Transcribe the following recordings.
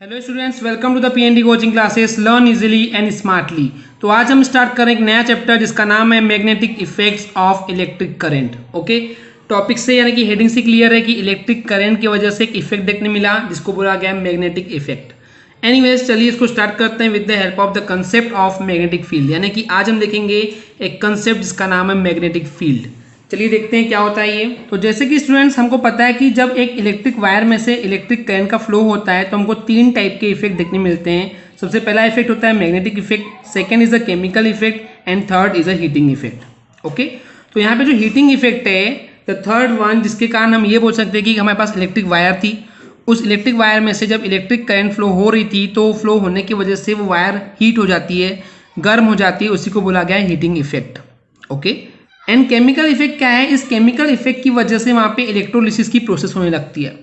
Hello students, welcome to the PND coaching classes learn easily and smartly. तो आज हम start करें एक नया चैप्टर जिसका नाम है magnetic effects of electric current. Okay, topic से यानी कि हेडिंग से क्लियर है कि इलेक्ट्रिक करंट की वजह से एक इफेक्ट देखने मिला जिसको बोला गया है मैग्नेटिक इफेक्ट। एनीवेज, चलिए इसको स्टार्ट करते हैं with the help of the concept of magnetic field. यानी कि आज हम देखेंगे एक कंसेप्ट जिसका नाम है मैग्नेटिक फील्ड। चलिए देखते हैं क्या होता है ये। तो जैसे कि स्टूडेंट्स हमको पता है कि जब एक इलेक्ट्रिक वायर में से इलेक्ट्रिक करंट का फ्लो होता है तो हमको तीन टाइप के इफेक्ट देखने मिलते हैं। सबसे पहला इफेक्ट होता है magnetic effect, second is a chemical effect and third is a heating effect. Okay, तो यहाँ पे जो हीटिंग इफेक्ट है द थर्ड वन, जिसके कारण हम ये बोल सकते हैं कि हमारे पास इलेक्ट्रिक वायर थी, उस इलेक्ट्रिक वायर में से जब इलेक्ट्रिक करंट फ्लो हो रही थी तो फ्लो होने की वजह से वो वायर हीट हो जाती है, गर्म हो जाती है, उसी को बोला गया है heating effect. Okay, and chemical effect क्या है? इस केमिकल इफेक्ट की वजह से वहाँ पे इलेक्ट्रोलिसिस की प्रोसेस होने लगती है।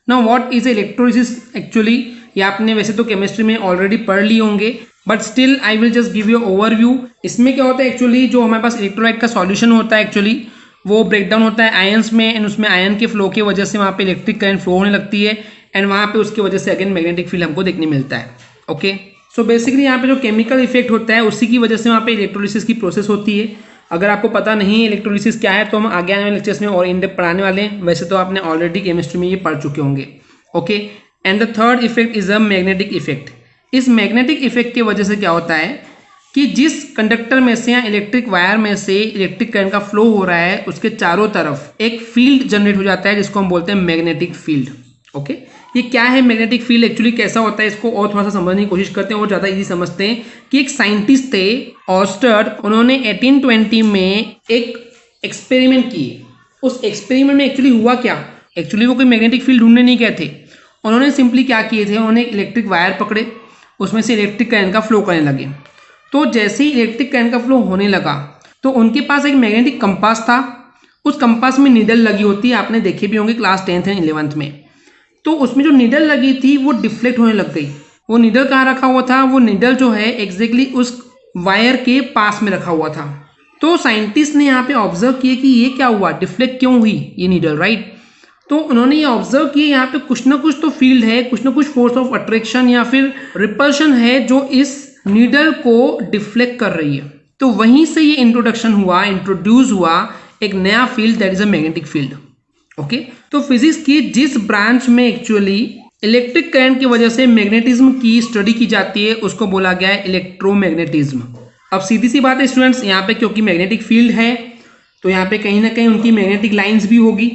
Now what is electrolysis actually? ये आपने वैसे तो केमिस्ट्री में ऑलरेडी पढ़ लिए होंगे, but still I will just give you overview. इसमें क्या होता है एक्चुअली, जो हमारे पास इलेक्ट्रोलाइट का सॉल्यूशन होता है एक्चुअली वो ब्रेकडाउन होता है आयंस में, एंड उसमें आयन के फ्लो की वजह से वहाँ पे इलेक्ट्रिक करंट फ्लो होने लगती है, एंड वहाँ पे उसकी वजह से अगेन मैग्नेटिक फील्ड हमको देखने मिलता है। ओके, सो बेसिकली यहाँ पे जो केमिकल इफेक्ट होता है उसी की वजह से वहाँ पे इलेक्ट्रोलिसिस की प्रोसेस होती है। अगर आपको पता नहीं है इलेक्ट्रोलिसिस क्या है तो हम आगे आने वाले लेक्चर्स में और इन डेप्थ पढ़ाने वाले हैं। वैसे तो आपने ऑलरेडी केमिस्ट्री में ये पढ़ चुके होंगे। Okay, and the third effect is a magnetic effect. इस मैग्नेटिक इफेक्ट की वजह से क्या होता है कि जिस कंडक्टर में से या इलेक्ट्रिक वायर में से इलेक्ट्रिक करंट का फ्लो हो रहा है उसके चारों तरफ एक फील्ड जनरेट हो जाता है जिसको हम बोलते हैं मैग्नेटिक फील्ड। ओके, ये क्या है मैग्नेटिक फील्ड, एक्चुअली कैसा होता है इसको और थोड़ा सा समझने की कोशिश करते हैं और ज़्यादा इजी समझते हैं कि एक साइंटिस्ट थे ऑर्स्टेड, उन्होंने 1820 में एक एक्सपेरिमेंट किए। उस एक्सपेरिमेंट में एक्चुअली हुआ क्या? एक्चुअली वो कोई मैग्नेटिक फील्ड ढूंढने नहीं गए थे, उन्होंने सिंपली क्या किए थे, उन्होंने एक इलेक्ट्रिक वायर पकड़े, उसमें से इलेक्ट्रिक करंट का फ्लो करने लगे। तो जैसे ही इलेक्ट्रिक करंट का फ्लो होने लगा तो उनके पास एक मैग्नेटिक कंपास था। उस कंपास में नीडल लगी होती है, आपने देखे भी होंगे क्लास 10th एंड 11th में। तो उसमें जो नीडल लगी थी वो डिफ्लेक्ट होने लग गई। वो नीडल कहाँ रखा हुआ था? वो नीडल जो है एग्जैक्टली उस वायर के पास में रखा हुआ था। तो साइंटिस्ट ने यहाँ पे ऑब्जर्व किया कि ये क्या हुआ, डिफ्लेक्ट क्यों हुई ये नीडल, राइट? तो उन्होंने ये ऑब्जर्व किया यहाँ पे कुछ ना कुछ तो फील्ड है, कुछ ना कुछ फोर्स ऑफ अट्रैक्शन या फिर रिपल्शन है जो इस नीडल को डिफ्लेक्ट कर रही है। तो वहीं से ये इंट्रोड्यूस हुआ एक नया field, that is a magnetic field. Okay, तो फिजिक्स की जिस ब्रांच में एक्चुअली इलेक्ट्रिक करंट की वजह से मैग्नेटिज्म की स्टडी की जाती है उसको बोला गया है इलेक्ट्रोमैग्नेटिज्म। अब सीधी सी बात है स्टूडेंट्स, यहाँ पे क्योंकि मैग्नेटिक फील्ड है तो यहाँ पे कहीं ना कहीं उनकी मैग्नेटिक लाइंस भी होगी,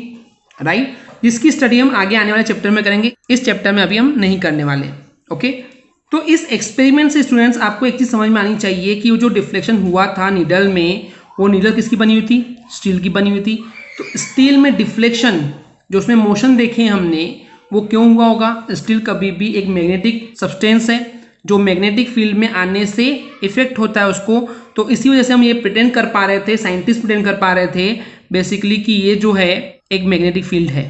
राइट? जिसकी स्टडी हम आगे आने वाले चैप्टर में करेंगे, इस चैप्टर में अभी हम नहीं करने वाले। ओके, तो इस एक्सपेरिमेंट से स्टूडेंट्स आपको एक चीज समझ में आनी चाहिए कि वो जो डिफ्लेक्शन हुआ था नीडल में, वो नीडल किसकी बनी हुई थी? स्टील की बनी हुई थी। तो स्टील में डिफ्लेक्शन, जो उसमें मोशन देखे हमने, वो क्यों हुआ होगा? स्टील कभी भी एक मैग्नेटिक सब्सटेंस है जो मैग्नेटिक फील्ड में आने से इफेक्ट होता है उसको। तो इसी वजह से हम ये प्रिटेंड कर पा रहे थे, साइंटिस्ट प्रिटेंड कर पा रहे थे बेसिकली कि ये जो है एक मैग्नेटिक फील्ड है।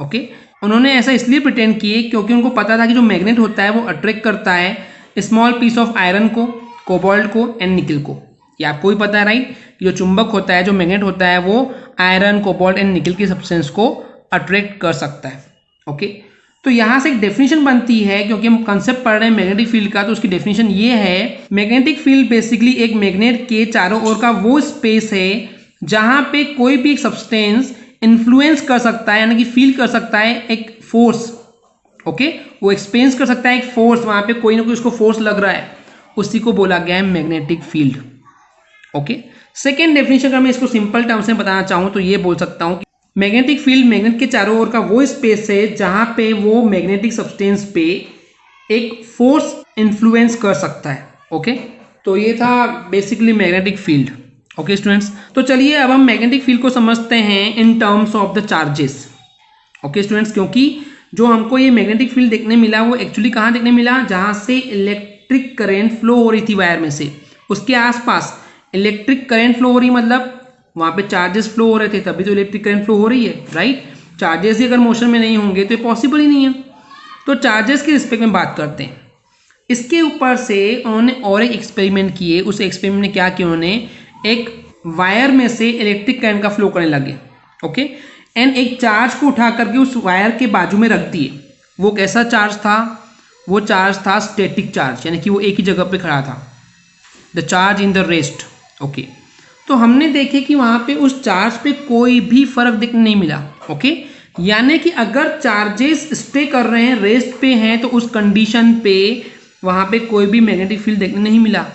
ओके, उन्होंने ऐसा इसलिए प्रिटेंड किए क्योंकि उनको पता था कि जो मैग्नेट होता है वो अट्रैक्ट करता है स्मॉल पीस ऑफ आयरन को, कोबाल्ट को एंड निकल को। ये आपको भी पता है, राइट? जो चुंबक होता है, जो मैग्नेट होता है, वो आयरन, कोबाल्ट एंड निकल की सब्सटेंस को अट्रैक्ट कर सकता है। ओके, तो यहाँ से एक डेफिनेशन बनती है, क्योंकि हम कंसेप्ट पढ़ रहे हैं मैग्नेटिक फील्ड का, तो उसकी डेफिनेशन ये है, मैग्नेटिक फील्ड बेसिकली एक मैग्नेट के चारों ओर का वो स्पेस है जहाँ पे कोई भी एक सब्सटेंस इन्फ्लुएंस कर सकता है, यानी कि फील कर सकता है एक फोर्स। ओके, वो एक्सपीरियंस कर सकता है एक फोर्स, वहाँ पे कोई ना कोई उसको फोर्स लग रहा है, उसी को बोला गया है magnetic field. Okay, second definition अगर मैं इसको सिंपल टर्म्स में बताना चाहूँ तो ये बोल सकता हूँ कि मैग्नेटिक फील्ड मैग्नेट के चारों ओर का वो स्पेस है जहाँ पे वो मैग्नेटिक सब्सटेंस पे एक फोर्स इन्फ्लुएंस कर सकता है। ओके, तो ये था basically magnetic field. Okay students, तो चलिए अब हम मैग्नेटिक फील्ड को समझते हैं in terms of the charges. Okay students, क्योंकि जो हमको ये मैग्नेटिक फील्ड देखने मिला वो एक्चुअली कहाँ देखने मिला? जहाँ से इलेक्ट्रिक करंट फ्लो हो रही थी वायर में से, उसके आसपास इलेक्ट्रिक करंट फ्लो हो रही, मतलब वहाँ पे चार्जेस फ्लो हो रहे थे, तभी तो इलेक्ट्रिक करंट फ्लो हो रही है, राइट? चार्जेस ही अगर मोशन में नहीं होंगे तो ये पॉसिबल ही नहीं है। तो चार्जेस के रिस्पेक्ट में बात करते हैं। इसके ऊपर से उन्होंने और एक एक्सपेरिमेंट किए। उस एक्सपेरिमेंट में क्या किया उन्होंने, एक वायर में से इलेक्ट्रिक करंट का फ्लो करने लगे। ओके, एंड एक चार्ज को उठा करके उस वायर के बाजू में रख दिए। वो कैसा चार्ज था? वो चार्ज था स्टैटिक चार्ज, यानी कि वो एक ही जगह पे खड़ा था, the charge in the rest. Okay, तो हमने देखे कि वहाँ पे उस चार्ज पे कोई भी फर्क देखने नहीं मिला। ओके, यानी कि अगर चार्जेस स्टे कर रहे हैं, रेस्ट पे हैं, तो उस कंडीशन पे वहाँ पे कोई भी मैग्नेटिक फील्ड देखने नहीं मिला।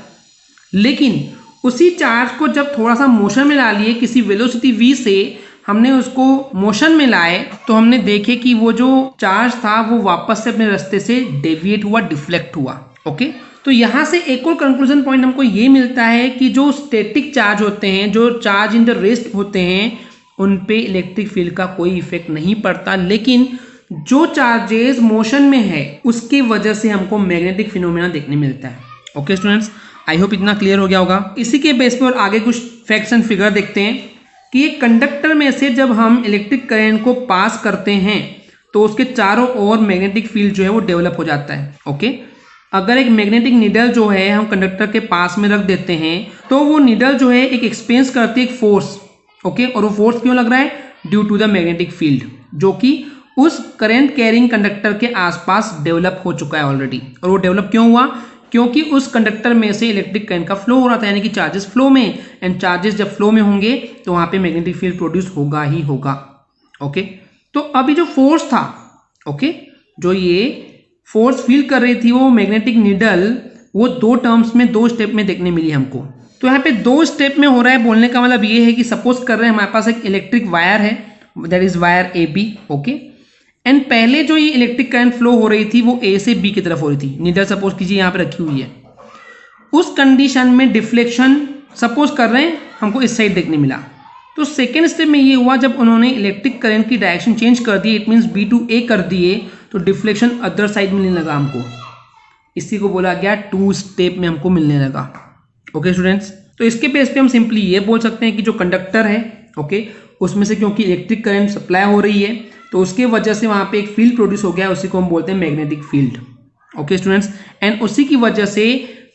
लेकिन उसी चार्ज को जब थोड़ा सा मोशन में ला लिए, किसी वेलोसिटी v से हमने उसको मोशन में लाए, तो हमने देखे कि वो जो चार्ज था वो वापस से अपने रास्ते से डेविएट हुआ, डिफ्लेक्ट हुआ। ओके, तो यहाँ से एक और कंक्लूजन पॉइंट हमको ये मिलता है कि जो स्टैटिक चार्ज होते हैं, जो चार्ज इन द रेस्ट होते हैं, उन पे इलेक्ट्रिक फील्ड का कोई इफेक्ट नहीं पड़ता। लेकिन जो चार्जेस मोशन में है उसकी वजह से हमको मैग्नेटिक फिनोमेना देखने मिलता है। ओके स्टूडेंट्स, आई होप इतना क्लियर हो गया होगा। इसी के बेस पे और आगे कुछ फैक्ट्स एंड फिगर देखते हैं कि एक कंडक्टर में से जब हम इलेक्ट्रिक करंट को पास करते हैं तो उसके चारों ओर मैग्नेटिक फील्ड जो है वो डेवलप हो जाता है। ओके, अगर एक मैग्नेटिक नीडल जो है हम कंडक्टर के पास में रख देते हैं तो वो नीडल जो है एक एक्सपीरियंस करती है एक फोर्स। ओके, और वो फोर्स क्यों लग रहा है? Due to the magnetic field, जो कि उस करंट कैरिंग कंडक्टर के आसपास डेवलप हो चुका है ऑलरेडी। और वो डेवलप क्यों हुआ? क्योंकि उस कंडक्टर में से इलेक्ट्रिक करंट का फ्लो हो रहा था, यानी कि चार्जेस फ्लो में, एंड चार्जेस जब फ्लो में होंगे तो वहां पे मैग्नेटिक फील्ड प्रोड्यूस होगा ही होगा। ओके, तो अभी जो फोर्स था, ओके, जो ये फोर्स फील कर रही थी वो मैग्नेटिक नीडल, वो दो टर्म्स में, दो स्टेप में देखने मिली हमको। तो यहाँ पे दो स्टेप में हो रहा है, बोलने का मतलब ये है कि सपोज कर रहे हैं हमारे पास एक इलेक्ट्रिक वायर है, that is wire A B. Okay, and पहले जो ये इलेक्ट्रिक करंट फ्लो हो रही थी वो ए से बी की तरफ हो रही थी, नीडल सपोज कीजिए यहाँ पे रखी हुई है। उस कंडीशन में डिफ्लेक्शन सपोज कर रहे हैं हमको इस साइड देखने मिला। तो सेकेंड स्टेप में ये हुआ जब उन्होंने इलेक्ट्रिक करंट की डायरेक्शन चेंज कर दी, इट मीन्स बी टू ए कर दिए, तो डिफ्लेक्शन अदर साइड मिलने लगा हमको। इसी को बोला गया टू स्टेप में हमको मिलने लगा। ओके स्टूडेंट्स, तो इसके बेस पे हम सिंपली ये बोल सकते हैं कि जो कंडक्टर है, ओके, उसमें से क्योंकि इलेक्ट्रिक करंट सप्लाई हो रही है तो उसके वजह से वहां पे एक फील्ड प्रोड्यूस हो गया, उसी को हम बोलते हैं magnetic field. Okay students, and उसी की वजह से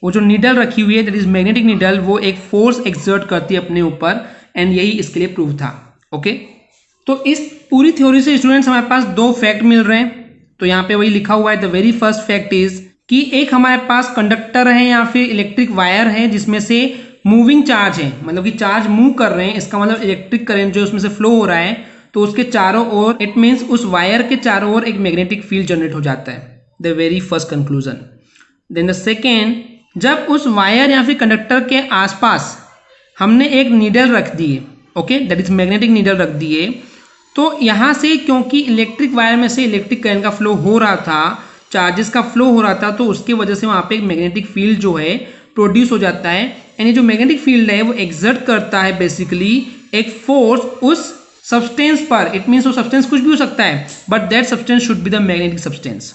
वो जो नीडल रखी हुई है, दैट इज मैग्नेटिक नीडल, वो एक फोर्स एक्सर्ट करती है अपने ऊपर, एंड यही इसके लिए प्रूफ था। ओके, तो इस पूरी थ्योरी से स्टूडेंट्स हमारे पास दो फैक्ट मिल रहे हैं। तो यहाँ पे वही लिखा हुआ है, the very first fact is कि एक हमारे पास कंडक्टर है या फिर इलेक्ट्रिक वायर है जिसमें से मूविंग चार्ज है, मतलब कि चार्ज मूव कर रहे हैं, इसका मतलब इलेक्ट्रिक करंट जो उसमें से फ्लो हो रहा है, तो उसके चारों ओर, इट मीन्स उस वायर के चारों ओर एक मैग्नेटिक फील्ड जनरेट हो जाता है। The very first conclusion. Then the second, जब उस वायर या फिर कंडक्टर के आसपास हमने एक नीडल रख दिए, okay, that is magnetic needle रख दिए, तो यहाँ से क्योंकि इलेक्ट्रिक वायर में से इलेक्ट्रिक करंट का फ्लो हो रहा था, चार्जेस का फ्लो हो रहा था, तो उसकी वजह से वहाँ पे एक मैग्नेटिक फील्ड जो है प्रोड्यूस हो जाता है। यानी जो मैग्नेटिक फील्ड है वो एक्सर्ट करता है बेसिकली एक फोर्स उस सब्सटेंस पर। इट मीन्स वो सब्सटेंस कुछ भी हो सकता है, but that substance should be the magnetic substance.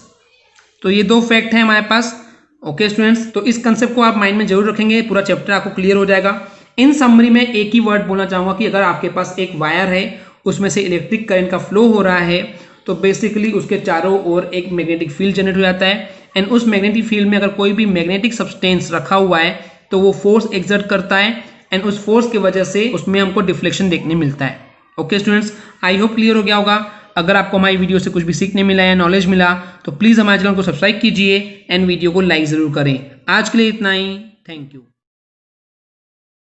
तो ये दो फैक्ट है हमारे पास। ओके स्टूडेंट्स, तो इस कंसेप्ट को आप माइंड में जरूर रखेंगे, पूरा चैप्टर आपको क्लियर हो जाएगा। इन समरी में एक ही वर्ड बोलना चाहूंगा कि अगर आपके पास एक वायर है, उसमें से इलेक्ट्रिक करंट का फ्लो हो रहा है, तो बेसिकली उसके चारों ओर एक मैग्नेटिक फील्ड जनरेट हो जाता है, एंड उस मैग्नेटिक फील्ड में अगर कोई भी मैग्नेटिक सब्सटेंस रखा हुआ है तो वो फोर्स एक्सर्ट करता है, एंड उस फोर्स की वजह से उसमें हमको डिफ्लेक्शन देखने मिलता है। Okay students, I hope clear हो गया होगा। अगर आपको हमारी वीडियो से कुछ भी सीखने मिला या नॉलेज मिला तो प्लीज़ हमारे चैनल को सब्सक्राइब कीजिए एंड वीडियो को लाइक ज़रूर करें। आज के लिए इतना ही, थैंक यू।